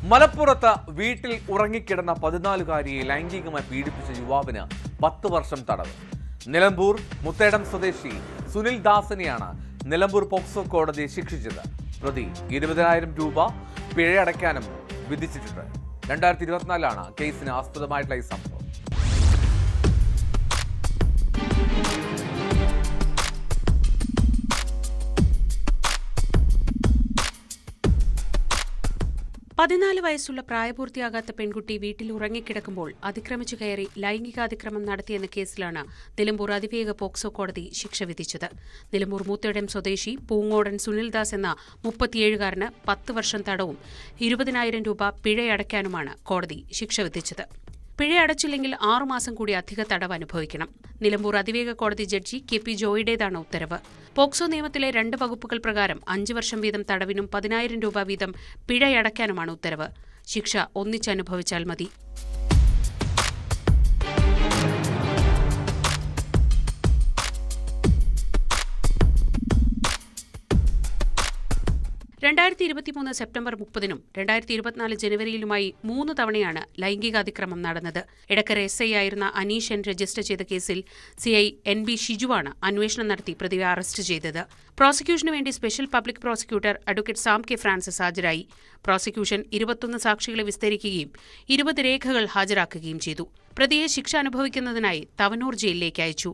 മലപ്പുറത്ത് വീട്ടിൽ ഉറങ്ങിക്കിടന്ന 14-കാരിയെ ലൈംഗികമായി പീഡിപ്പിച്ച യുവാവിന് 10 വർഷം തടവ്. നിലമ്പൂർ മുത്തേടം സ്വദേശി സുനിൽ ദാസിനെയാണ് നിലമ്പൂർ പോക്സോ കോടതി ശിക്ഷിച്ചത്. പ്രതി 20,000 രൂപ പിഴയടയ്ക്കാനും വിധിച്ചിട്ടുണ്ട്. 2024 കേസിന് ആസ്പദമായിട്ടുള്ള ഈ സംഭവം. വയസ്സുള്ള പ്രായപൂർത്തിയാകാത്ത പെൺകുട്ടി വീട്ടിൽ ഉറങ്ങിക്കിടക്കുമ്പോൾ അതിക്രമിച്ചു കയറി ലൈംഗികാതിക്രമം നടത്തിയെന്ന കേസിലാണ് നിലമ്പൂർ അതിവേഗ പോക്സോ കോടതി ശിക്ഷ വിധിച്ചത്. നിലമ്പൂർ മൂത്തേടം സ്വദേശി പൂങ്ങോടൻ സുനിൽദാസ് എന്ന 37-കാരന് 10 വർഷം തടവും 20,000 രൂപ പിഴയടയ്ക്കാനുമാണ് കോടതി ശിക്ഷ വിധിച്ചത്. പിഴയടച്ചില്ലെങ്കിൽ 6 മാസം കൂടി അധിക തടവ് അനുഭവിക്കണം. നിലമ്പൂർ അതിവേഗ കോടതി ജഡ്ജി KP ജോയിയുടേതാണ് ഉത്തരവ്. പോക്സോ നിയമത്തിലെ 2 വകുപ്പുകൾ പ്രകാരം 5 വർഷം വീതം തടവിനും 10,000 രൂപ വീതം പിഴയടയ്ക്കാനുമാണ് ഉത്തരവ്. ശിക്ഷ ഒന്നിച്ചനുഭവിച്ചാൽ മതി. സെപ്റ്റംബർ 30-നും 2024 ജനുവരിയിലുമായി 3 തവണയാണ് ലൈംഗികാതിക്രമം നടന്നത്. എടക്കര SI ആയിരുന്ന അനീഷ് N രജിസ്റ്റർ ചെയ്ത കേസിൽ CI NB ഷിജുവാണ് അന്വേഷണം നടത്തി പ്രതിയെ അറസ്റ്റ് ചെയ്തത്. പ്രോസിക്യൂഷനു വേണ്ടി special public prosecutor advocate Sam K Francis ഹാജരായി. പ്രോസിക്യൂഷൻ 21 സാക്ഷികളെ വിസ്തരിക്കുകയും 20 രേഖകൾ ഹാജരാക്കുകയും ചെയ്തു. പ്രതിയെ ശിക്ഷ അനുഭവിക്കുന്നതിനായി തവനൂർ ജയിലിലേക്ക് അയച്ചു.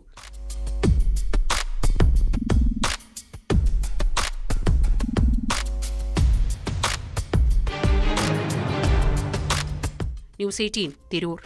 News 18 തിരൂർ.